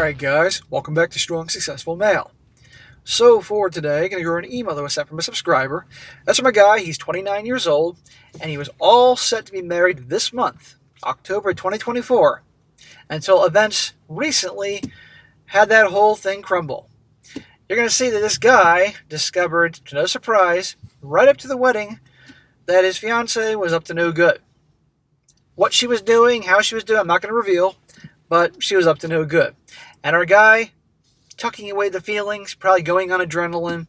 Alright guys, welcome back to Strong Successful Male. So for today, I'm going to go over an email that was sent from a subscriber. That's from a guy, he's 29 years old, and he was all set to be married this month, October 2024, until events recently had that whole thing crumble. You're going to see that this guy discovered, to no surprise, right up to the wedding, that his fiancée was up to no good. What she was doing, how she was doing, I'm not going to reveal, but she was up to no good. And our guy, tucking away the feelings, probably going on adrenaline,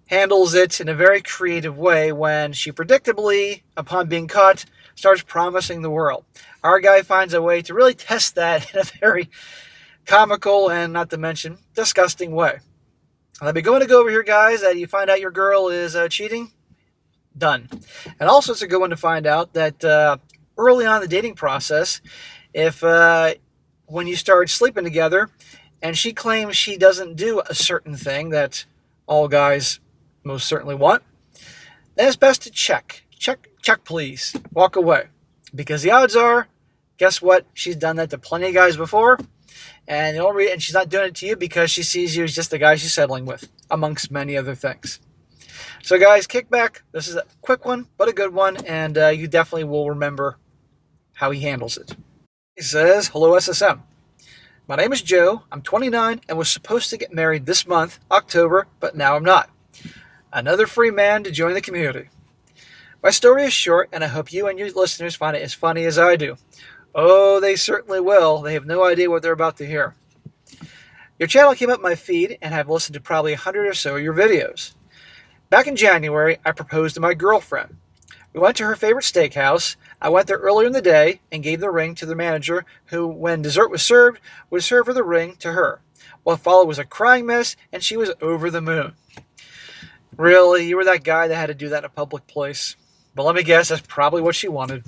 handles it in a very creative way when she predictably, upon being caught, starts promising the world. Our guy finds a way to really test that in a very comical and, not to mention, disgusting way. I'll be going to go over here, guys, that you find out your girl is cheating. Done. And also it's a good one to find out that early on in the dating process, if when you start sleeping together and she claims she doesn't do a certain thing that all guys most certainly want, then it's best to check, please. Walk away. Because the odds are, guess what? She's done that to plenty of guys before. And and she's not doing it to you because she sees you as just the guy she's settling with, amongst many other things. So guys, kick back. This is a quick one, but a good one. And you definitely will remember how he handles it. He says, "Hello SSM. My name is Joe. I'm 29 and was supposed to get married this month, October, but now I'm not. Another free man to join the community. My story is short, and I hope you and your listeners find it as funny as I do. Oh, they certainly will. They have no idea what they're about to hear. Your channel came up my feed, and I've listened to probably 100 or so of your videos. Back in January, I proposed to my girlfriend. We went to her favorite steakhouse. I went there earlier in the day and gave the ring to the manager who, when dessert was served, would serve her the ring to her. What followed was a crying mess, and she was over the moon." Really? You were that guy that had to do that in a public place? But let me guess, that's probably what she wanted.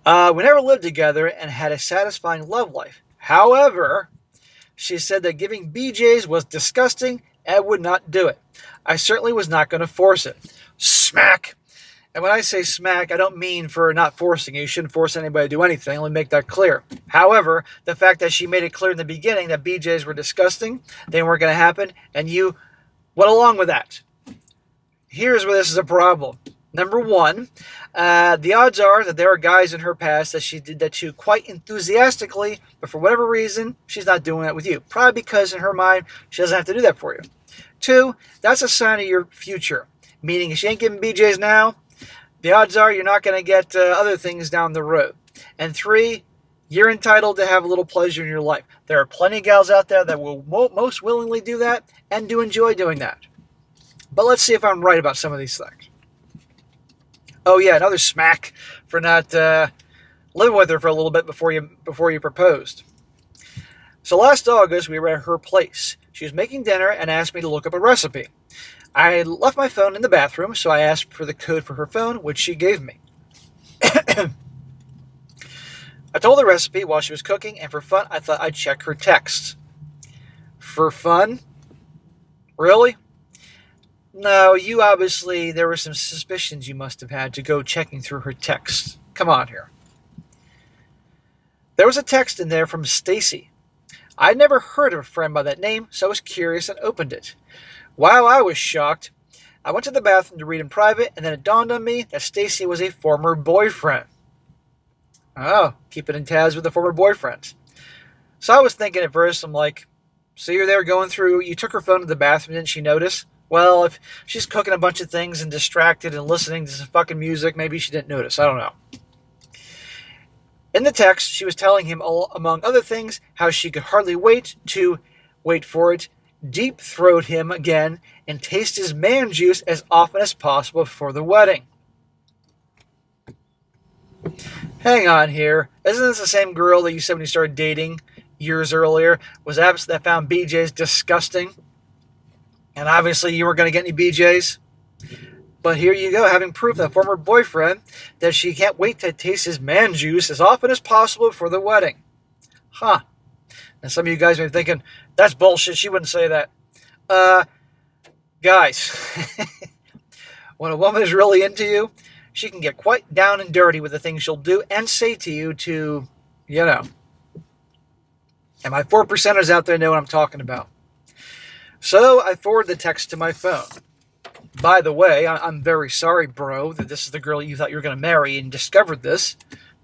We never lived together and had a satisfying love life. However, she said that giving BJ's was disgusting and would not do it. I certainly was not going to force it. Smack! And when I say smack, I don't mean for not forcing it. You shouldn't force anybody to do anything. Let me make that clear. However, the fact that she made it clear in the beginning that BJ's were disgusting, they weren't going to happen, and you went along with that. Here's where this is a problem. Number one, the odds are that there are guys in her past that she did that to quite enthusiastically, but for whatever reason, she's not doing that with you. Probably because in her mind, she doesn't have to do that for you. Two, that's a sign of your future. Meaning if she ain't giving BJ's now, the odds are you're not going to get other things down the road. And three, you're entitled to have a little pleasure in your life. There are plenty of gals out there that will most willingly do that and do enjoy doing that. But let's see if I'm right about some of these things. Oh yeah, another smack for not living with her for a little bit before you proposed. So last August, we were at her place. She was making dinner and asked me to look up a recipe. I had left my phone in the bathroom, so I asked for the code for her phone, which she gave me. I told the recipe while she was cooking, and for fun, I thought I'd check her texts. For fun? Really? No, you obviously, there were some suspicions you must have had to go checking through her texts. Come on here. There was a text in there from Stacy. I'd never heard of a friend by that name, so I was curious and opened it. Wow, I was shocked. I went to the bathroom to read in private, and then it dawned on me that Stacy was a former boyfriend. Oh, keeping in tabs with the former boyfriends. So I was thinking at first, I'm like, so you're there going through, you took her phone to the bathroom, didn't she notice? Well, if she's cooking a bunch of things and distracted and listening to some fucking music, maybe she didn't notice. I don't know. In the text, she was telling him, among other things, how she could hardly wait to, wait for it, deep throat him again and taste his man juice as often as possible before the wedding. Hang on here. Isn't this the same girl that you said when you started dating years earlier that found BJ's disgusting? And obviously you weren't going to get any BJ's. But here you go, having proof that former boyfriend that she can't wait to taste his man juice as often as possible for the wedding. Huh. And some of you guys may be thinking, that's bullshit, she wouldn't say that. Guys, when a woman is really into you, she can get quite down and dirty with the things she'll do and say to you to, And my 4%ers out there know what I'm talking about. So I forwarded the text to my phone. By the way, I'm very sorry, bro, that this is the girl you thought you were going to marry and discovered this.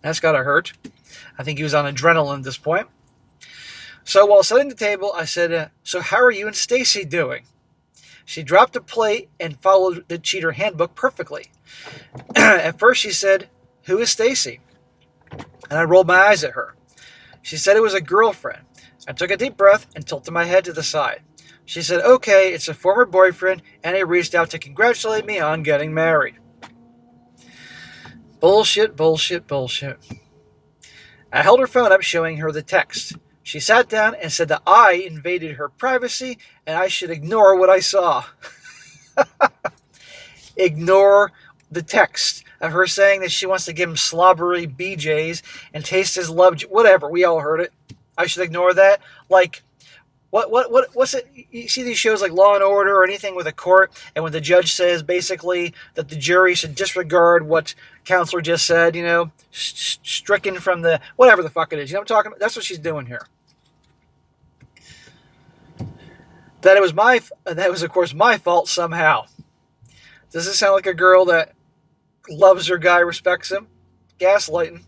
That's got to hurt. I think he was on adrenaline at this point. So while setting the table, I said, so how are you and Stacy doing? She dropped a plate and followed the cheater handbook perfectly. At first she said, who is Stacy? And I rolled my eyes at her. She said it was a girlfriend. I took a deep breath and tilted my head to the side. She said, okay, it's a former boyfriend, and he reached out to congratulate me on getting married. Bullshit, bullshit, bullshit. I held her phone up, showing her the text. She sat down and said that I invaded her privacy and I should ignore what I saw. Ignore the text of her saying that she wants to give him slobbery BJs and taste his love, whatever. We all heard it. I should ignore that. Like, what's it? You see these shows like Law and Order or anything with a court, and when the judge says basically that the jury should disregard what counselor just said, stricken from the whatever the fuck it is. You know what I'm talking about? That's what she's doing here. That was of course my fault somehow. Does this sound like a girl that loves her guy, respects him? Gaslighting.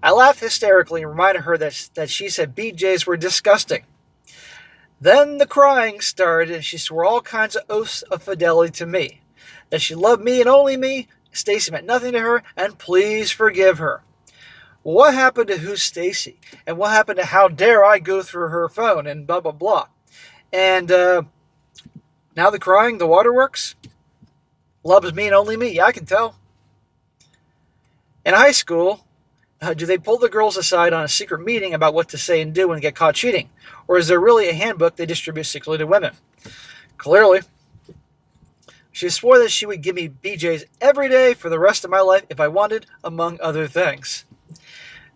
I laughed hysterically and reminded her that she said BJs were disgusting. Then the crying started, and she swore all kinds of oaths of fidelity to me. That she loved me and only me, Stacy meant nothing to her, and please forgive her. Well, what happened to who's Stacy? And what happened to how dare I go through her phone and blah, blah, blah. And now the crying, the waterworks? Loves me and only me. Yeah, I can tell. In high school, do they pull the girls aside on a secret meeting about what to say and do when they get caught cheating? Or is there really a handbook they distribute secretly to women? Clearly. She swore that she would give me BJs every day for the rest of my life if I wanted, among other things.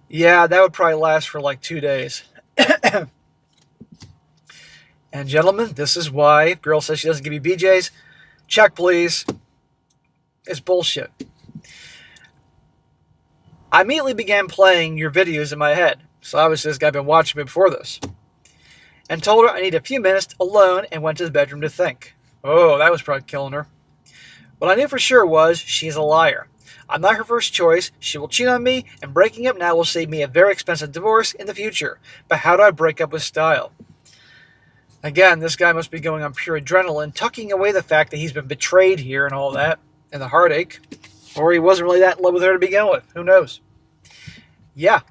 Yeah, that would probably last for like 2 days. And gentlemen, this is why if a girl says she doesn't give you BJs, check please. It's bullshit. I immediately began playing your videos in my head. So obviously this guy had been watching me before this. And told her I need a few minutes alone and went to the bedroom to think. Oh, that was probably killing her. What I knew for sure was she's a liar. I'm not her first choice. She will cheat on me, and breaking up now will save me a very expensive divorce in the future. But how do I break up with style? Again, this guy must be going on pure adrenaline, tucking away the fact that he's been betrayed here and all that, and the heartache. Or he wasn't really that in love with her to begin with. Who knows? Yeah,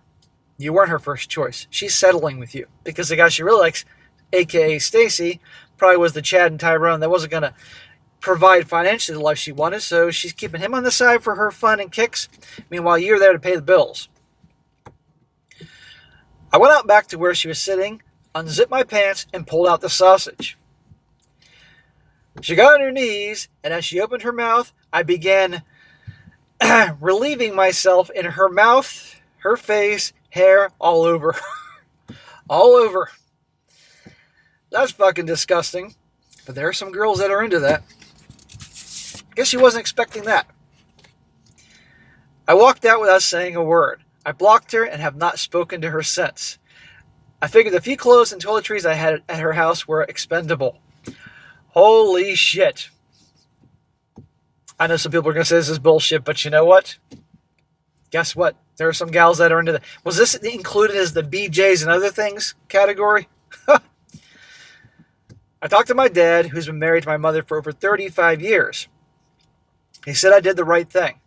you weren't her first choice. She's settling with you. Because the guy she really likes, a.k.a. Stacy, probably was the Chad and Tyrone that wasn't going to provide financially the life she wanted, so she's keeping him on the side for her fun and kicks. Meanwhile, you're there to pay the bills. I went out back to where she was sitting, unzipped my pants, and pulled out the sausage. She got on her knees, and as she opened her mouth, I began relieving myself in her mouth, her face, hair, all over. All over. That's fucking disgusting. But there are some girls that are into that. Guess she wasn't expecting that. I walked out without saying a word. I blocked her and have not spoken to her since. I figured the few clothes and toiletries I had at her house were expendable. Holy shit. I know some people are going to say this is bullshit, but you know what? Guess what? There are some gals that are into that. Was this included as the BJs and other things category? I talked to my dad, who's been married to my mother for over 35 years. He said I did the right thing.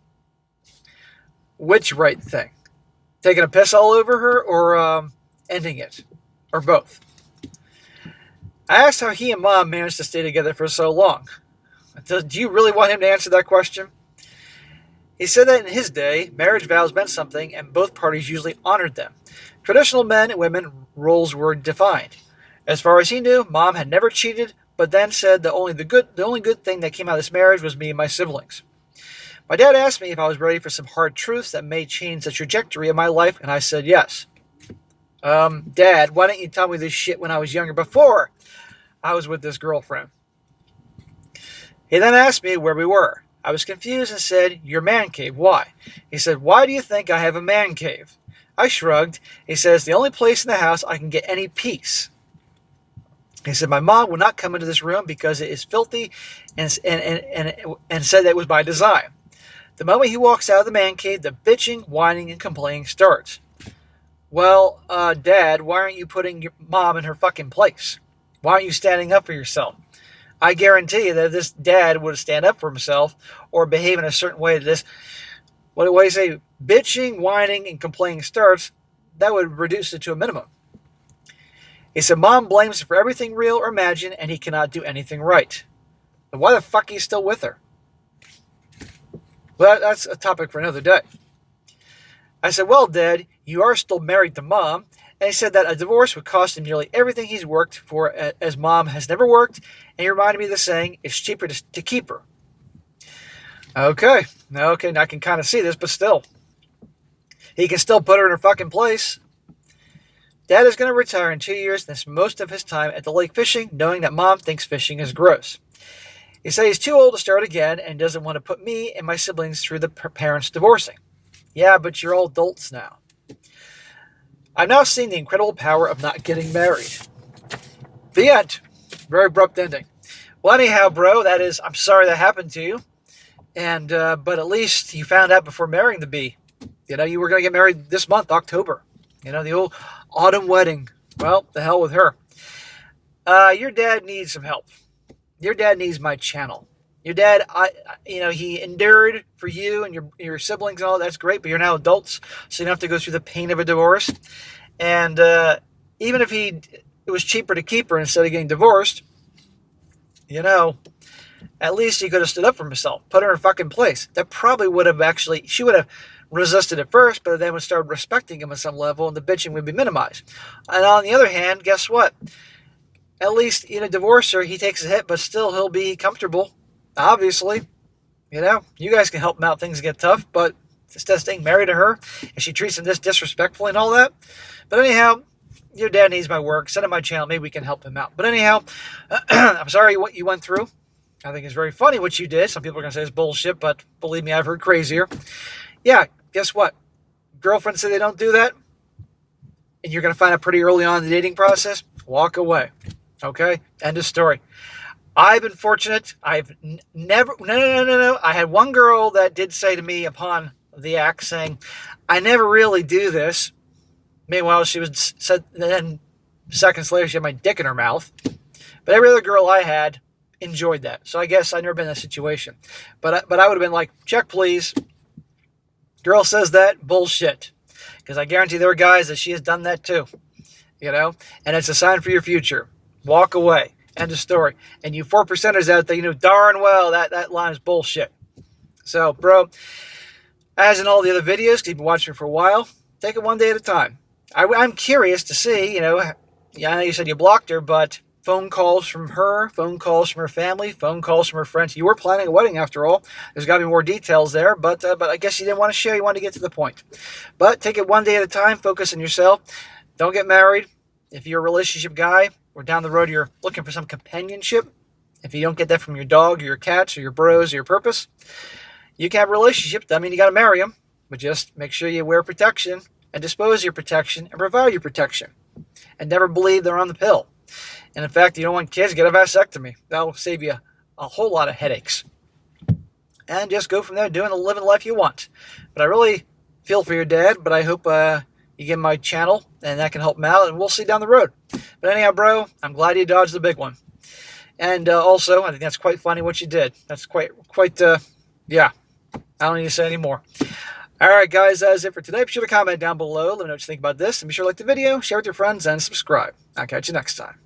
Which right thing? Taking a piss all over her or ending it? Or both? I asked how he and Mom managed to stay together for so long. Do you really want him to answer that question? He said that in his day, marriage vows meant something and both parties usually honored them. Traditional men and women roles were defined. As far as he knew, Mom had never cheated, but then said the only good thing that came out of this marriage was me and my siblings. My dad asked me if I was ready for some hard truths that may change the trajectory of my life, and I said yes. Dad, why didn't you tell me this shit when I was younger, before I was with this girlfriend? He then asked me where we were. I was confused and said, your man cave, why? He said, why do you think I have a man cave? I shrugged. He says, the only place in the house I can get any peace. He said, my mom would not come into this room because it is filthy and said that it was by design. The moment he walks out of the man cave, the bitching, whining, and complaining starts. Well, Dad, why aren't you putting your mom in her fucking place? Why aren't you standing up for yourself? I guarantee you that if this dad would stand up for himself or behave in a certain way, this, what do I say, bitching, whining, and complaining starts, that would reduce it to a minimum. He said, Mom blames him for everything real or imagined, and he cannot do anything right. But why the fuck are you still with her? Well, that's a topic for another day. I said, well, Dad, you are still married to Mom. And he said that a divorce would cost him nearly everything he's worked for, as Mom has never worked. And he reminded me of the saying, it's cheaper to keep her. Okay, now I can kind of see this, but still. He can still put her in her fucking place. Dad is going to retire in 2 years and spend most of his time at the lake fishing, knowing that Mom thinks fishing is gross. He said he's too old to start again and doesn't want to put me and my siblings through the parents divorcing. Yeah, but you're all adults now. I've now seen the incredible power of not getting married. The end. Very abrupt ending. Well, anyhow, bro, I'm sorry that happened to you. And but at least you found out before marrying the bee. You were going to get married this month, October. The old autumn wedding. Well, the hell with her. Your dad needs some help. Your dad needs my channel. Your dad, he endured for you and your siblings and all. That's great, but you're now adults, so you don't have to go through the pain of a divorce. And even if it was cheaper to keep her instead of getting divorced, at least he could have stood up for himself, put her in her fucking place. That probably would have she would have resisted at first, but then would start respecting him at some level, and the bitching would be minimized. And on the other hand, guess what? At least in a divorcer, he takes a hit, but still he'll be comfortable. Obviously, you guys can help him out. Things get tough, but instead of staying married to her, and she treats him this disrespectfully and all that. But anyhow, your dad needs my work. Send him my channel. Maybe we can help him out. But anyhow, I'm sorry what you went through. I think it's very funny what you did. Some people are going to say it's bullshit, but believe me, I've heard crazier. Yeah, guess what? Girlfriends say they don't do that, and you're going to find out pretty early on in the dating process. Walk away. Okay? End of story. I've been fortunate. I've never... No. I had one girl that did say to me upon the act saying, I never really do this. Meanwhile, then seconds later, she had my dick in her mouth. But every other girl I had enjoyed that. So I guess I've never been in that situation. But I would have been like, check please. Girl says that, bullshit. Because I guarantee there are guys that she has done that too. And it's a sign for your future. Walk away. End of story. And you 4%ers out there, darn well that line is bullshit. So, bro, as in all the other videos, 'cause you've been watching for a while, take it one day at a time. I'm curious to see, I know you said you blocked her, but phone calls from her, phone calls from her family, phone calls from her friends. You were planning a wedding after all. There's got to be more details there, but I guess you didn't want to share. You wanted to get to the point. But take it one day at a time. Focus on yourself. Don't get married. If you're a relationship guy, or down the road you're looking for some companionship, if you don't get that from your dog or your cats or your bros or your purpose, you can have a relationship. That means you got to marry them, but just make sure you wear protection and dispose of your protection and provide your protection. And never believe they're on the pill. And in fact, you don't want kids, get a vasectomy. That'll save you a whole lot of headaches. And just go from there, living the life you want. But I really feel for your dad, but I hope you give him my channel, and that can help him out, and we'll see down the road. But anyhow, bro, I'm glad you dodged the big one. And also, I think that's quite funny what you did. That's quite, yeah. I don't need to say any more. All right, guys, that is it for today. Be sure to comment down below. Let me know what you think about this. And be sure to like the video, share with your friends, and subscribe. I'll catch you next time.